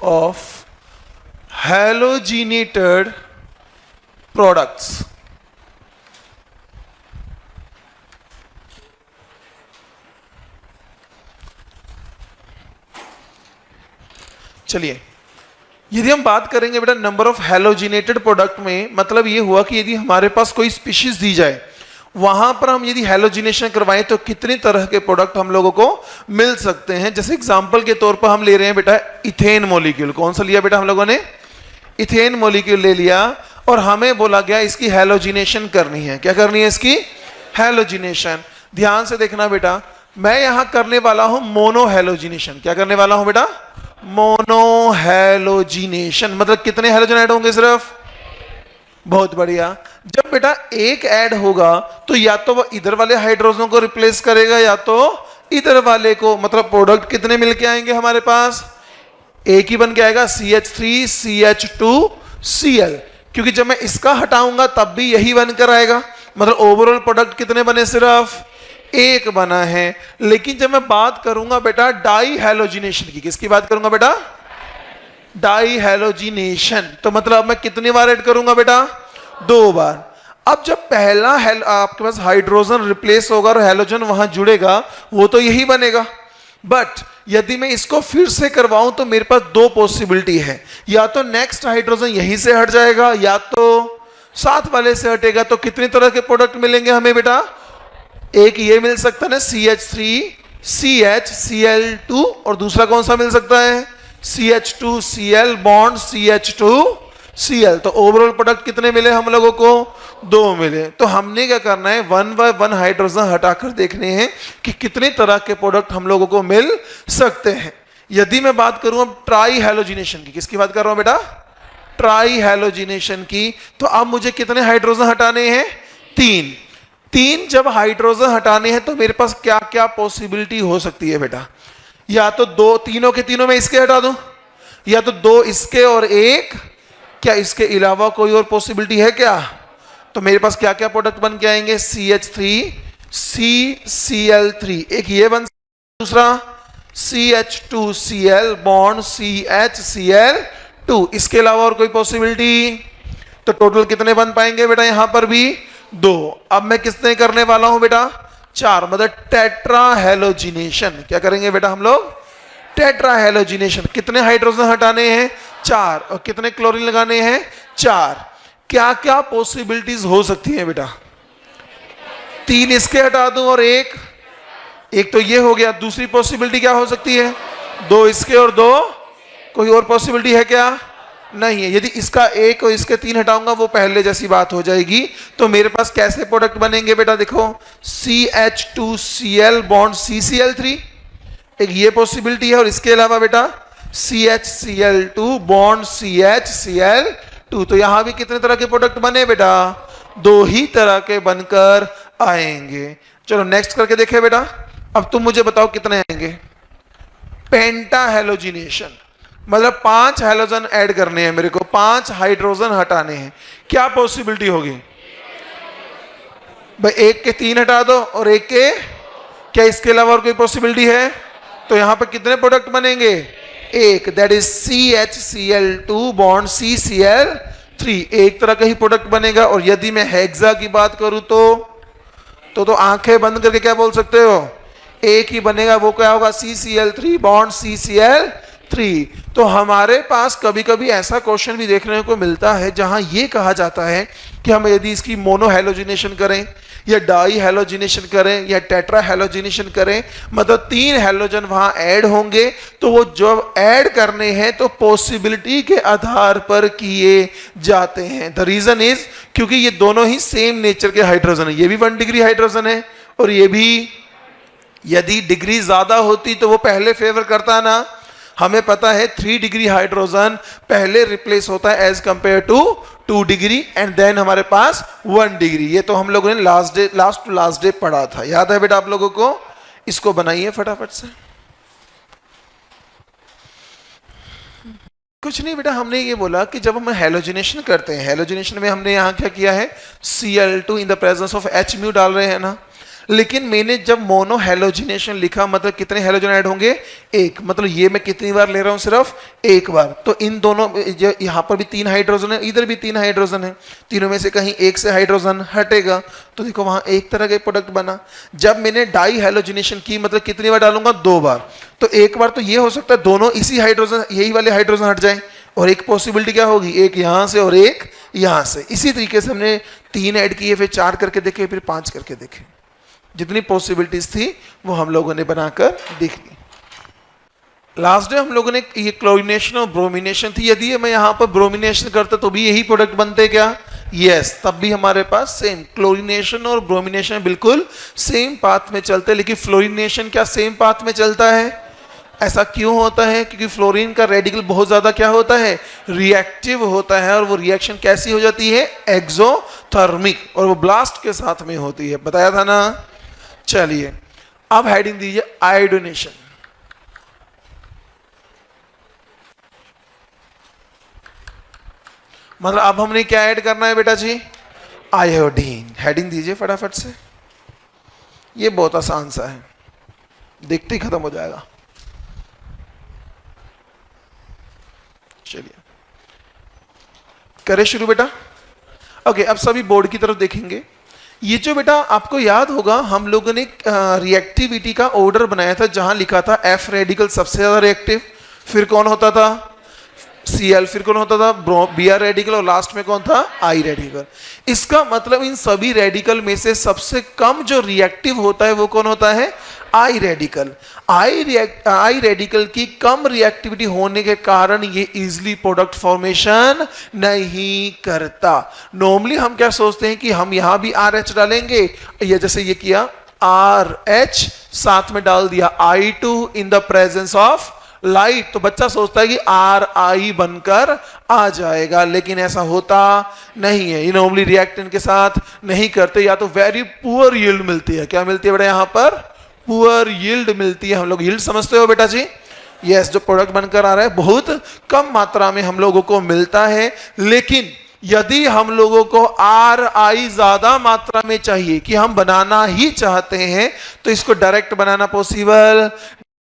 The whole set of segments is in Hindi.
of halogenated products. चलिए, यदि हम बात करेंगे बेटा नंबर ऑफ हैलोजिनेटेड प्रोडक्ट में, मतलब ये हुआ कि यदि हमारे पास कोई स्पीशीज दी जाए, वहां पर हम यदि हैलोजिनेशन करवाएं तो कितने तरह के प्रोडक्ट हम लोगों को मिल सकते हैं। जैसे एग्जांपल के तौर पर हम ले रहे हैं बेटा इथेन मॉलिक्यूल। कौन सा लिया बेटा हम लोगों ने? इथेन मॉलिक्यूल ले लिया और हमें बोला गया इसकी हैलोजिनेशन करनी है। क्या करनी है इसकी? हैलोजिनेशन। ध्यान से देखना बेटा, मैं यहां करने वाला हूं मोनोहैलोजिनेशन। क्या करने वाला हूं बेटा? मोनोहैलोजिनेशन। मतलब कितने हैलोजन ऐड होंगे? सिर्फ। बहुत बढ़िया। जब बेटा एक ऐड होगा तो या तो वो इधर वाले हाइड्रोजन को रिप्लेस करेगा या तो इधर वाले को। मतलब प्रोडक्ट कितने मिलके आएंगे हमारे पास? एक ही बन के आएगा, CH3 CH2 Cl। क्योंकि जब मैं इसका हटाऊंगा तब भी यही बनकर आएगा। मतलब ओवरऑल प्रोडक्ट कितने बने? सिर्फ एक बना है। लेकिन जब मैं बात करूंगा बेटा डाई हैलोजिनेशन की, किसकी बात करूंगा बेटा? Dihalogenation. तो मतलब मैं कितनी बार ऐड करूंगा बेटा? 2 बार। अब जब पहला आपके पास हाइड्रोजन रिप्लेस होगा और हैलोजन वहां जुड़ेगा, वो तो यही बनेगा। बट यदि मैं इसको फिर से करवाऊं तो मेरे पास 2 पॉसिबिलिटी है। या तो नेक्स्ट हाइड्रोजन यहीं से हट जाएगा या तो साथ वाले से हटेगा। तो कितनी तरह के प्रोडक्ट मिलेंगे हमें बेटा? एक ये मिल सकता है ना CH3 CH Cl2, और दूसरा कौन सा मिल सकता है? CH2 Cl bond CH2 Cl। तो ओवरऑल प्रोडक्ट कितने मिले हम लोगों को? 2 मिले। तो हमने क्या करना है, 1 बाय 1 हाइड्रोजन हटाकर देखने हैं कि कितने तरह के प्रोडक्ट हम लोगों को मिल सकते हैं। यदि मैं बात करूं अब ट्राई हैलोजिनेशन की, किसकी बात कर रहा हूं बेटा? ट्राई हैलोजिनेशन की। तो अब मुझे कितने हाइड्रोजन हटाने हैं? 3 जब हाइड्रोजन हटाने हैं तो मेरे पास क्या क्या पॉसिबिलिटी हो सकती है बेटा? या तो 2, तीनों के तीनों में इसके हटा दूं, या तो 2 इसके और 1, क्या इसके अलावा कोई और पॉसिबिलिटी है क्या? तो मेरे पास क्या क्या प्रोडक्ट बन के आएंगे? CH3 CCl3, एक ये बन, दूसरा CH2 Cl बॉन्ड CHCl2। इसके अलावा और कोई पॉसिबिलिटी? तो टोटल कितने बन पाएंगे बेटा? यहां पर भी 2। अब मैं किसने करने वाला हूं बेटा? 4। मतलब टेट्रा हैलोजिनेशन। क्या करेंगे बेटा हम लोग? Tetra halogenation. कितने हाइड्रोजन हटाने हैं? 4। और कितने क्लोरीन लगाने हैं? 4। क्या क्या पॉसिबिलिटीज हो सकती हैं बेटा? 3 इसके हटा दूं और एक तो ये हो गया। दूसरी पॉसिबिलिटी क्या हो सकती है? 2 इसके और 2, कोई और पॉसिबिलिटी है क्या? नहीं है। यदि इसका 1 और इसके 3 हटाऊंगा वो पहले जैसी बात हो जाएगी। तो मेरे पास कैसे प्रोडक्ट बनेंगे बेटा? देखो, CH2 Cl बॉन्ड CCl3, एक ये पॉसिबिलिटी है। और इसके अलावा बेटा CHCl2 बॉन्ड CHCl2। तो यहां भी कितने तरह के प्रोडक्ट बने बेटा? 2 ही तरह के बनकर आएंगे। चलो नेक्स्ट करके देखें बेटा। अब तुम मुझे बताओ कितने आएंगे? पेंटा हैलोजिनेशन। मतलब 5 हैलोजन ऐड करने हैं मेरे को, 5 हाइड्रोजन हटाने हैं। क्या पॉसिबिलिटी होगी भाई? 1 के 3 हटा दो और 1 के, क्या इसके अलावा और कोई पॉसिबिलिटी है? तो यहां पर कितने प्रोडक्ट बनेंगे? 1, that is CHCl2 bond CCl3। एक तरह का ही प्रोडक्ट बनेगा। और यदि मैं हेक्सा की बात करूं तो आंखें बंद करके क्या बोल सकते हो? एक ही बनेगा। वो क्या होगा? CCl3 bond CCl3। तो हमारे पास कभी कभी ऐसा क्वेश्चन भी देखने को मिलता है जहां ये कहा जाता है कि हम यदि इसकी मोनोहैलोजिनेशन करें या डाई हैलोजिनेशन करें या टेट्रा हैलोजिनेशन करें, मतलब 3 हैलोजन वहां ऐड होंगे, तो वो जो ऐड करने हैं तो पॉसिबिलिटी के आधार पर किए जाते हैं। द रीजन इज क्योंकि ये दोनों ही सेम नेचर के हाइड्रोजन है। ये भी 1 डिग्री हाइड्रोजन है और ये भी। यदि डिग्री ज्यादा होती तो वो पहले फेवर करता ना। हमें पता है 3 डिग्री हाइड्रोजन पहले रिप्लेस होता है as compare to 2 degree and then हमारे पास 1 डिग्री। ये तो हम लोगों ने लास्ट टू लास्ट डे पढ़ा था, याद है बेटा आप लोगों को? इसको बनाइए फटाफट से। कुछ नहीं बेटा, हमने ये बोला कि जब हम हैलोजिनेशन करते हैं, हैलोजिनेशन में हमने यहाँ क्या किया है? Cl2 in the presence of H mu डाल रहे हैं ना। लेकिन मैंने जब मोनो हेलोजिनेशन लिखा मतलब कितने हेलोजन ऐड होंगे, एक, मतलब ये मैं कितनी बार ले रहा हूं, सिर्फ एक बार। तो इन दोनों, यहां पर भी 3 हाइड्रोजन है, इधर भी 3 हाइड्रोजन है, तीनों में से कहीं एक से हाइड्रोजन हटेगा, तो देखो वहां एक तरह का प्रोडक्ट बना। जब मैंने डाई हेलोजिनेशन की मतलब कितनी बार डालूंगा, 2 बार। तो एक बार तो ये हो सकता है दोनों इसी हाइड्रोजन, यही वाले हाइड्रोजन हट जाए, और एक पॉसिबिलिटी क्या होगी, एक यहां से और एक यहां से। इसी तरीके से हमने 3 ऐड किए, फिर 4 करके देखे, फिर 5 करके देखे। जितनी पॉसिबिलिटीज थी वो हम लोगों ने बनाकर देख ली। लास्ट डे हम लोगों ने ये क्लोरीनेशन और ब्रोमिनेशन थी। यदि मैं यहां पर ब्रोमिनेशन करता तो भी यही प्रोडक्ट बनते क्या, यस, तब भी हमारे पास सेम क्लोरीनेशन और ब्रोमिनेशन बिल्कुल सेम पाथ में चलते, लेकिन फ्लोरीनेशन क्या सेम पाथ में चलता है? ऐसा क्यों होता है? क्योंकि फ्लोरीन का रेडिकल बहुत ज्यादा क्या होता है, रिएक्टिव होता है, और वो रिएक्शन कैसी हो जाती है, एक्सोथर्मिक, और वो ब्लास्ट के साथ में होती है, बताया था ना। चलिए अब हेडिंग दीजिए आयोडीनेशन। मतलब अब हमने क्या ऐड करना है बेटा जी, आयोडीन। हेडिंग दीजिए फटाफट से, ये बहुत आसान सा है, देखते ही खत्म हो जाएगा। चलिए करें शुरू बेटा। ओके, अब सभी बोर्ड की तरफ देखेंगे। ये जो बेटा आपको याद होगा हम लोगों ने रिएक्टिविटी का ऑर्डर बनाया था, जहां लिखा था एफ रेडिकल सबसे ज्यादा रिएक्टिव, फिर कौन होता था, Cl, फिर कौन होता था, Br रेडिकल, और लास्ट में कौन था, I रेडिकल। इसका मतलब इन सभी रेडिकल में से सबसे कम जो रिएक्टिव होता है वो कौन होता है, I रेडिकल। I रेडिकल की कम रिएक्टिविटी होने के कारण ये इजिली प्रोडक्ट फॉर्मेशन नहीं करता। नॉर्मली हम क्या सोचते हैं कि हम यहां भी RH डालेंगे, या जैसे ये किया RH साथ में डाल दिया I2 in the presence of light, तो बच्चा सोचता है कि RI बनकर आ जाएगा, लेकिन ऐसा होता नहीं है। ये नॉर्मली रिएक्टेंट के साथ नहीं करते, या तो वेरी पुअर यील्ड मिलती है। क्या मिलती है बेटा, यहां पर पुअर यील्ड मिलती है। हम लोग यील्ड समझते हो बेटा जी, यस, जो प्रोडक्ट बनकर आ रहा है बहुत कम मात्रा में हम लोगों को मिलता है। लेकिन यदि हम लोगों को RI ज्यादा मात्रा में चाहिए, कि हम बनाना ही चाहते हैं, तो इसको डायरेक्ट बनाना पॉसिबल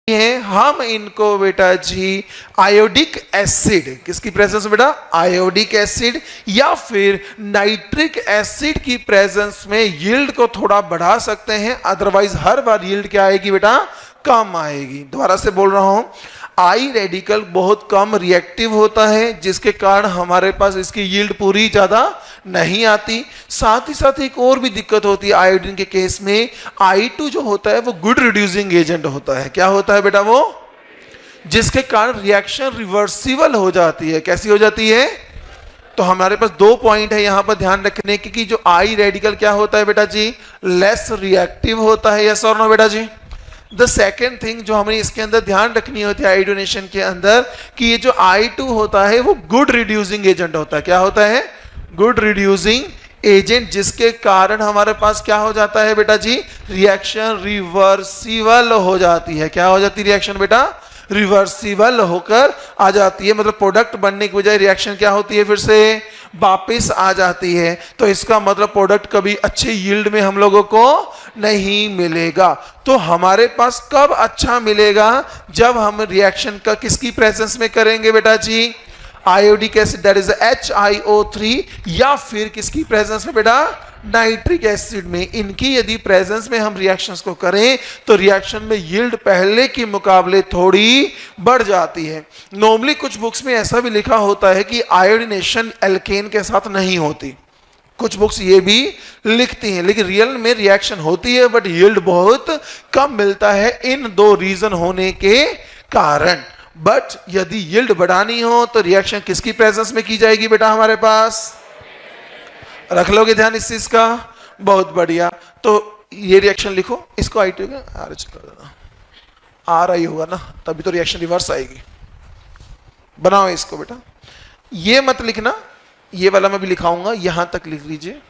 है। हम इनको बेटा जी आयोडिक एसिड, किसकी प्रेजेंस में बेटा, आयोडिक एसिड या फिर नाइट्रिक एसिड की प्रेजेंस में यील्ड को थोड़ा बढ़ा सकते हैं। अदरवाइज हर बार यील्ड क्या आएगी बेटा, कम आएगी। दोबारा से बोल रहा हूं, I रेडिकल बहुत कम रिएक्टिव होता है, जिसके कारण हमारे पास इसकी यील्ड पूरी ज्यादा नहीं आती। साथ ही साथ एक और भी दिक्कत होती है आयोडीन के केस में, I2 जो होता है वो गुड रिड्यूसिंग एजेंट होता है। क्या होता है बेटा वो, जिसके कारण रिएक्शन रिवर्सिबल हो जाती है। कैसी हो जाती है, तो हमारे पास 2 पॉइंट है यहां पर ध्यान रखने की, कि जो I रेडिकल क्या होता है बेटा जी, लेस रिएक्टिव होता है। यस और नो बेटा जी। द सेकेंड थिंग जो हमें इसके अंदर ध्यान रखनी होती है आयोडीनेशन के अंदर, कि ये जो I2 होता है वो गुड रिड्यूसिंग एजेंट होता है। क्या होता है, गुड रिड्यूसिंग एजेंट, जिसके कारण हमारे पास क्या हो जाता है बेटा जी, रिएक्शन रिवर्सिबल हो जाती है। क्या हो जाती है रिएक्शन बेटा, रिवर्सिबल होकर आ जाती है। मतलब प्रोडक्ट बनने की बजाय रिएक्शन क्या होती है, फिर से वापस आ जाती है। तो इसका मतलब प्रोडक्ट कभी अच्छे यील्ड में हम लोगों को नहीं मिलेगा। तो हमारे पास कब अच्छा मिलेगा, जब हम रिएक्शन का किसकी प्रेजेंस में करेंगे बेटा जी, iodic acid that is HiO3, या फिर किसकी प्रेजेंस में बेटा, नाइट्रिक एसिड में। इनकी यदि प्रेजेंस में हम रिएक्शंस को करें तो रिएक्शन में यील्ड पहले के मुकाबले थोड़ी बढ़ जाती है। नॉर्मली कुछ बुक्स में ऐसा भी लिखा होता है कि आयोडीनेशन एल्केन के साथ नहीं होती, कुछ बुक्स ये भी लिखती हैं, लेकिन रियल में रिएक्शन होती है, बट यील्ड बहुत कम मिलता है इन 2 रीजन होने के कारण। बट यदि यील्ड बढ़ानी हो तो रिएक्शन किसकी प्रेजेंस में की जाएगी बेटा, हमारे पास, रख लोगे ध्यान इस चीज का, बहुत बढ़िया। तो ये रिएक्शन लिखो, इसको I2 का RH कर देना, RI होगा ना, तभी तो रिएक्शन रिवर्स आएगी। बनाओ इसको बेटा, ये मत लिखना, ये वाला मैं भी लिखाऊंगा, यहां तक लिख लीजिए।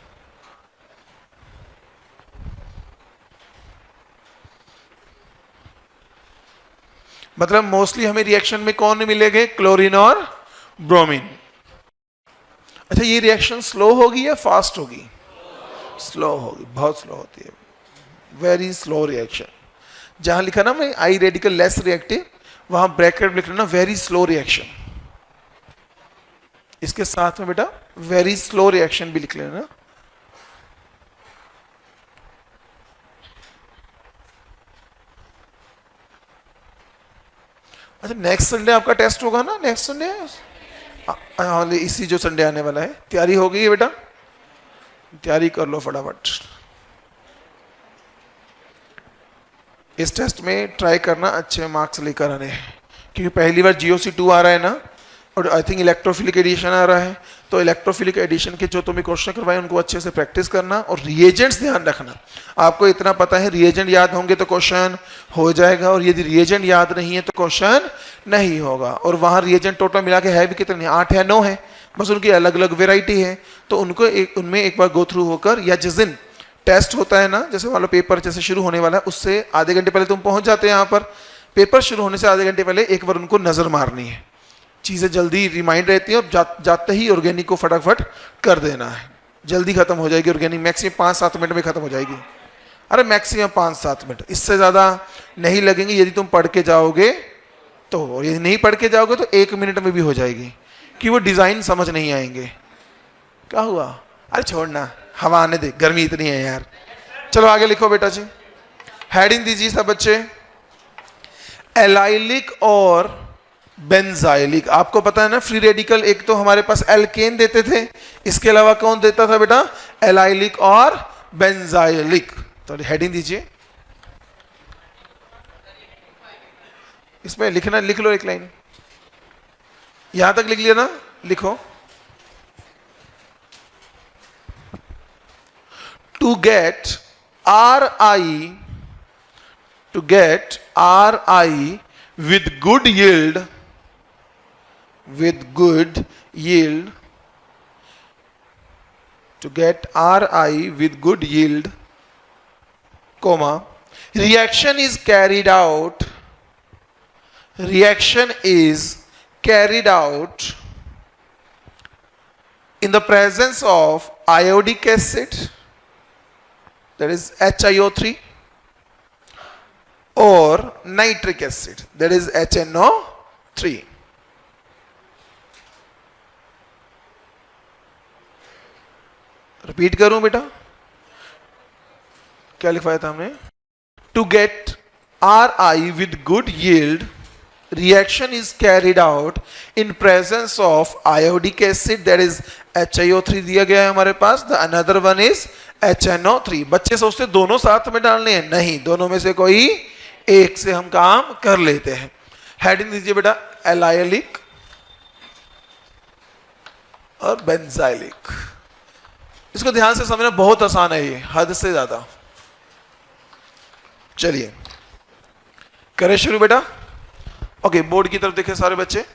मतलब मोस्टली हमें रिएक्शन में कौन मिलेंगे, क्लोरीन और ब्रोमीन। अच्छा, ये रिएक्शन स्लो होगी या फास्ट होगी, स्लो होगी, बहुत स्लो होती है, वेरी स्लो रिएक्शन। जहां लिखा ना मैं आई रेडिकल लेस रिएक्टिव, वहां ब्रैकेट में लिख लेना वेरी स्लो रिएक्शन। इसके साथ में बेटा वेरी स्लो रिएक्शन भी लिख लेना। अच्छा, नेक्स्ट संडे आपका टेस्ट होगा ना? नेक्स्ट संडे हाँ, इसी जो संडे आने वाला है। तैयारी हो गई है बेटा? तैयारी कर लो फटाफट। इस टेस्ट में ट्राई करना अच्छे मार्क्स लेकर आने हैं, क्योंकि पहली बार जीओसी 2 आ रहा है ना, और आई थिंक इलेक्ट्रोफिलिक एडिशन आ रहा है। तो इलेक्ट्रोफिलिक एडिशन के जो तुम्हें क्वेश्चन करवाए उनको अच्छे से प्रैक्टिस करना, और रिएजेंट्स ध्यान रखना। आपको इतना पता है रिएजेंट याद होंगे तो क्वेश्चन हो जाएगा, और यदि रिएजेंट याद नहीं है तो क्वेश्चन नहीं होगा। और वहाँ रिएजेंट टोटल मिला के है भी कितने, 8 या 9 है, बस उनकी अलग अलग वेराइटी है। तो उनको उनमें एक बार गो थ्रू होकर, या जिस दिन टेस्ट होता है ना, जैसे मान लो पेपर जैसे शुरू होने वाला है उससे आधे घंटे पहले तुम पहुंच जाते हैं यहाँ पर, पेपर शुरू होने से आधे घंटे पहले एक बार उनको नजर मारनी है। चीजें जल्दी रिमाइंड रहती हैं, और जाते ही ऑर्गेनिक को फटाफट कर देना है, जल्दी खत्म हो जाएगी ऑर्गेनिक, मैक्सिमम 5-7 मिनट में खत्म हो जाएगी। अरे मैक्सिमम 5-7 मिनट, इससे ज्यादा नहीं लगेंगे यदि तुम पढ़ के जाओगे तो। और यदि नहीं पढ़ के जाओगे तो 1 मिनट में भी हो जाएगी, कि वो डिजाइन समझ नहीं आएंगे। क्या हुआ? अरे छोड़ना, हवा आने दे, गर्मी इतनी है यार। चलो आगे लिखो बेटा जी, हेडिंग दीजिए सब बच्चे। एलाइलिक और बेंजाइलिक, आपको पता है ना फ्री रेडिकल एक तो हमारे पास एल्केन देते थे, इसके अलावा कौन देता था बेटा? एलाइलिक और बेंजाइलिक। तो हेडिंग दीजिए, इसमें लिखना, लिख लो एक लाइन, यहां तक लिख लिया ना? लिखो, to get Ri with good yield, to get Ri with good yield, comma, reaction is carried out in the presence of iodic acid, that is HiO3, or nitric acid, that is HNO3. Repeat करूं बेटा, क्या लिखवाया था हमने? To get Ri with good yield, reaction is carried out in presence of iodic acid, that is HiO3 दिया गया है हमारे पास, the another one is HNO3। बच्चे सोचते दोनों साथ में डालने हैं, नहीं, दोनों में से कोई एक से हम काम कर लेते हैं। हेडिंग दीजिए बेटा, एलाइलिक और बेंजाइलिक। इसको ध्यान से समझना, बहुत आसान है ये, हद से ज्यादा। चलिए करें शुरू बेटा। ओके, बोर्ड की तरफ देखें सारे बच्चे।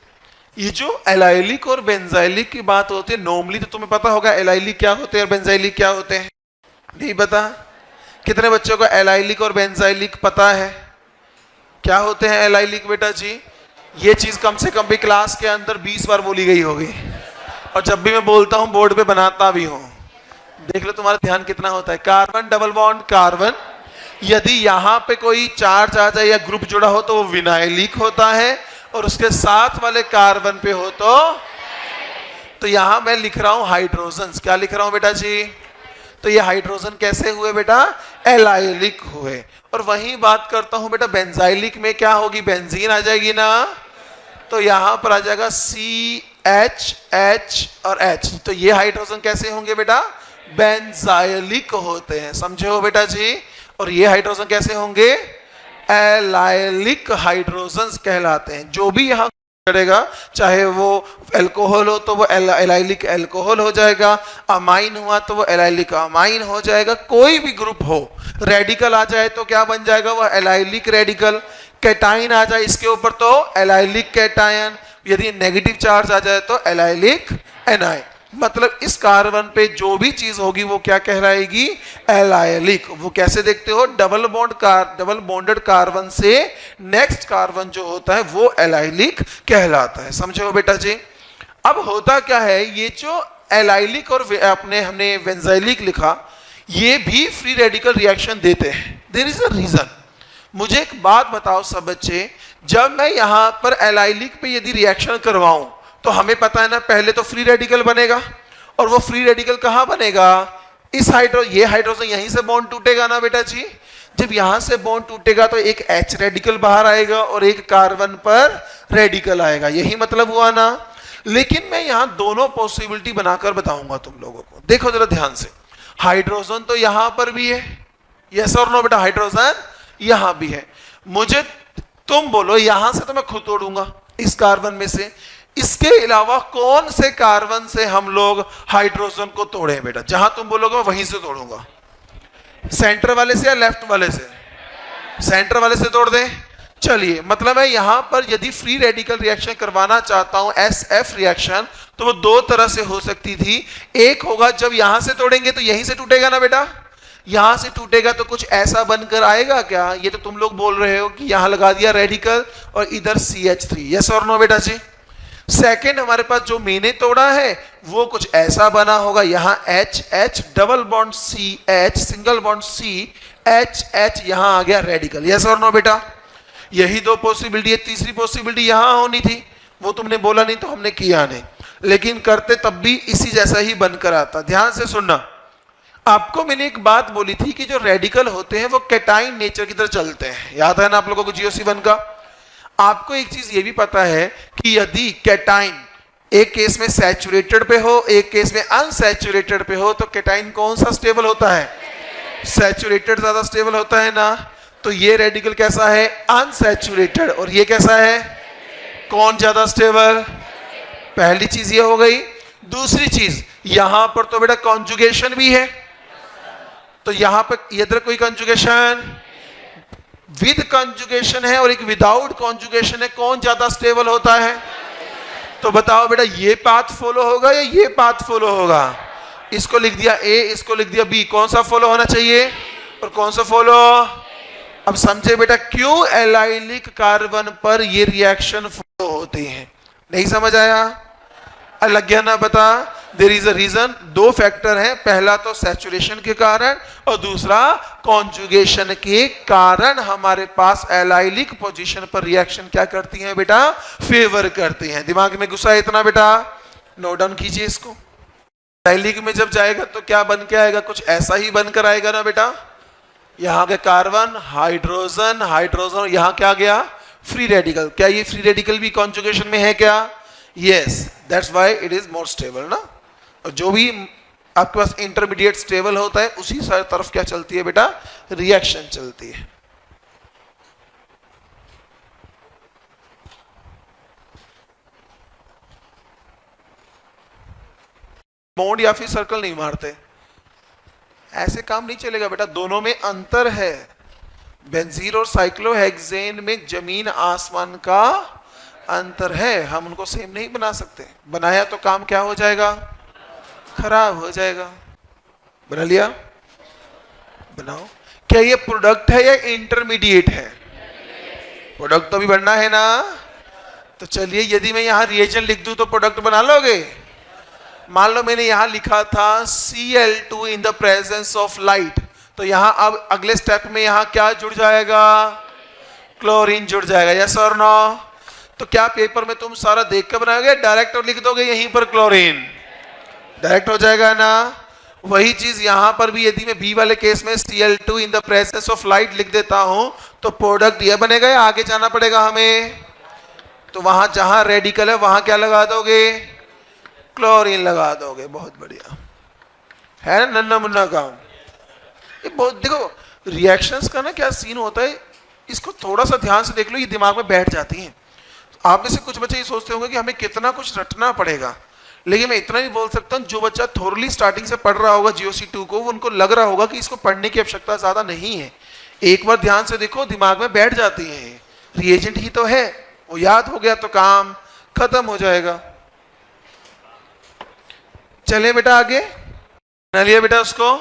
ये जो एलाइलिक और बेंजाइलिक की बात होती है, नॉर्मली तो तुम्हें पता होगा एलाइलिक क्या होते हैं और बेंजाइलिक क्या होते हैं, नहीं पता? कितने बच्चों को एलाइलिक और बेंजाइलिक पता है? क्या होते हैं एलाइलिक बेटा जी? ये चीज कम से कम भी क्लास के अंदर 20 बार बोली गई होगी, और जब भी मैं बोलता हूं बोर्ड पे बनाता भी हूं। देख लो तुम्हारा ध्यान कितना होता है। कार्बन डबल बॉन्ड कार्बन, यदि यहां पे कोई चार्ज आ जाए या ग्रुप जुड़ा हो तो वो विनाइलिक होता है, और उसके साथ वाले कार्बन पे हो तो यहां मैं लिख रहा हूं हाइड्रोजन। क्या लिख रहा हूं बेटा जी? तो ये हाइड्रोजन कैसे हुए बेटा? एलाइलिक हुए। और वही बात करता हूं बेटा बेंजाइलिक में, क्या होगी? बेंजीन आ जाएगी ना, तो यहां पर आ जाएगा CH और H। तो ये हाइड्रोजन कैसे होंगे बेटा? बेंजाइलिक होते हैं, समझे हो बेटा जी? और ये हाइड्रोजन कैसे होंगे? एलाइलिक हाइड्रोजन कहलाते हैं। जो भी यहां करेगा, चाहे वो अल्कोहल हो तो वो एलाइलिक अल्कोहल हो जाएगा, अमाइन हुआ तो वो एलाइलिक अमाइन हो जाएगा, कोई भी ग्रुप हो, रेडिकल आ जाए तो क्या बन जाएगा? वो एलाइलिक रेडिकल। कैटाइन आ जाए इसके ऊपर तो एलाइलिक कैटायन, यदि नेगेटिव चार्ज आ जाए तो एलाइलिक एनाइन। मतलब इस कार्बन पे जो भी चीज होगी वो क्या कहलाएगी? एलाइलिक। वो कैसे देखते हो? डबल बॉन्डेड कार्बन से नेक्स्ट कार्बन जो होता है वो एलाइलिक कहलाता है, समझे हो बेटा जी? अब होता क्या है, ये जो एलाइलिक और हमने बेंजाइलिक लिखा, ये भी फ्री रेडिकल रिएक्शन देते हैं। There is a reason. मुझे एक बात बताओ सब बच्चे, जब मैं यहां पर एलाइलिक पे यदि रिएक्शन करवाऊं तो हमें पता है ना पहले तो फ्री रेडिकल बनेगा, और वो फ्री रेडिकल कहां बनेगा? इस ये हाइड्रोजन यहीं से बॉन्ड टूटेगा ना बेटा जी। जब यहां से बॉन्ड टूटेगा तो एक H रेडिकल बाहर आएगा और एक कार्बन पर रेडिकल आएगा, यही मतलब हुआ ना। लेकिन मैं यहां दोनों पॉसिबिलिटी बनाकर बताऊंगा तुम लोगों को। देखो जरा ध्यान से, हाइड्रोजन तो यहां पर भी है, यस और नो बेटा, हाइड्रोजन यहां भी है। मुझे तुम बोलो यहां से तो मैं खुद तोड़ूंगा इस कार्बन में से, इसके अलावा कौन से कार्बन से हम लोग हाइड्रोजन को तोड़े बेटा? जहां तुम बोलोगे मैं वहीं से तोड़ूंगा। सेंटर वाले से या लेफ्ट वाले से? सेंटर वाले से तोड़ दें। चलिए, मतलब है यहां पर यदि फ्री रेडिकल रिएक्शन करवाना चाहता हूं, SF रिएक्शन, तो वो दो तरह से हो सकती थी। एक होगा जब यहां से तोड़ेंगे तो यहीं से टूटेगा ना बेटा, यहां से टूटेगा तो कुछ ऐसा बनकर आएगा क्या? ये तो तुम लोग बोल रहे हो कि यहां लगा दिया रेडिकल और इधर CH3, यस और नो बेटा जी। सेकेंड, हमारे पास जो मैंने तोड़ा है वो कुछ ऐसा बना होगा, यहां H double bond CH single bond CH यहां आ गया रेडिकल, यस और नो बेटा। यही दो पॉसिबिलिटी है। तीसरी पॉसिबिलिटी यहां होनी थी, वो तुमने बोला नहीं तो हमने किया नहीं, लेकिन करते तब भी इसी जैसा ही बनकर आता। ध्यान से सुनना, आपको मैंने एक बात बोली थी कि जो रेडिकल होते हैं वो कैटाइन नेचर की तरह चलते हैं, याद है ना आप लोगों को GOC1 का। आपको एक चीज ये भी पता है कि यदि कैटाइन एक केस में सैचुरेटेड पे हो, एक केस में अनसैचुरेटेड पे हो, तो कैटाइन कौन सा स्टेबल होता है? सैचुरेटेड ज्यादा स्टेबल होता है ना। तो ये रेडिकल कैसा है? अनसैचुरेटेड। और ये कैसा है? कौन ज्यादा स्टेबल? पहली चीज ये हो गई। दूसरी चीज, यहां पर तो बेटा कॉन्जुगेशन भी है, तो यहां पर इधर कोई कॉन्जुगेशन विद कॉन्जुगेशन है और एक विदाउट कॉन्जुगेशन है, कौन ज्यादा स्टेबल होता है? तो बताओ बेटा, ये पाथ फॉलो होगा या ये पाथ फॉलो होगा? इसको लिख दिया A, इसको लिख दिया B, कौन सा फॉलो होना चाहिए और कौन सा फॉलो? अब समझे बेटा क्यों एलाइलिक कार्बन पर ये रिएक्शन फॉलो होते हैं? नहीं समझ आया? लग गया ना पता? There is a reason. दो फैक्टर हैं, पहला तो सैचुरेशन के कारण और दूसरा कॉन्जुगेशन के कारण हमारे पास एलाइलिक पोजीशन पर रिएक्शन क्या करती हैं बेटा? फेवर करती हैं। दिमाग में घुसा है इतना बेटा? नोट डाउन कीजिए इसको। एलाइलिक में जब जाएगा तो क्या बन के आएगा? कुछ ऐसा ही बनकर आएगा ना बेटा। यहाँ के कार्बन, हाइड्रोजन, हाइड्रोजन, यहाँ क्या गया? Free radical. क्या ये फ्री रेडिकल भी कॉन्जुगेशन में है क्या? Yes, that's why it is more stable ना। और जो भी आपके पास इंटरमीडिएट स्टेबल होता है उसी तरफ क्या चलती है बेटा? रिएक्शन चलती है। बॉन्ड या फिर सर्कल नहीं मारते, ऐसे काम नहीं चलेगा बेटा। दोनों में अंतर है। बेंजीन और साइक्लोहेक्सेन में जमीन आसमान का अंतर है, हम उनको सेम नहीं बना सकते। बनाया तो काम क्या हो जाएगा? खराब हो जाएगा। बना लिया? बनाओ। क्या ये प्रोडक्ट है या इंटरमीडिएट है? प्रोडक्ट तो भी बनना है ना। तो चलिए, यदि मैं यहां रिएजेंट लिख दूं तो प्रोडक्ट बना लोगे? मान लो मैंने यहां लिखा था Cl2 in the presence of light, तो यहां अब अगले स्टेप में यहां क्या जुड़ जाएगा? क्लोरीन जुड़ जाएगा, यस और नो। तो क्या पेपर में तुम सारा देख कर बनाओगे, डायरेक्ट और लिख दोगे यहीं पर क्लोरीन? डायरेक्ट हो जाएगा ना। वही चीज यहां पर भी, यदि मैं बी वाले केस में Cl2 in the presence of light लिख देता हूं तो प्रोडक्ट ये बनेगा या आगे जाना पड़ेगा हमें? तो वहां जहां रेडिकल है वहां क्या लगा दोगे? क्लोरीन लगा दोगे। बहुत बढ़िया है ना, नन्ना मुन्ना काम। ये बहुत, देखो रिएक्शंस का ना क्या सीन होता है, इसको थोड़ा सा ध्यान से देख लो, ये दिमाग में बैठ जाती हैं। आप में से कुछ बच्चे ये सोचते होंगे कि हमें कितना कुछ रटना पड़ेगा, लेकिन मैं इतना ही बोल सकता हूँ, जो बच्चा थोरली स्टार्टिंग से पढ़ रहा होगा GOC2 को, उनको लग रहा होगा कि इसको पढ़ने की आवश्यकता ज्यादा नहीं है। एक बार ध्यान से देखो, दिमाग में बैठ जाती है। रिएजेंट ही तो है, वो याद हो गया तो काम खत्म हो जाएगा। चले बेटा आगे, बना लिया बेटा उसको।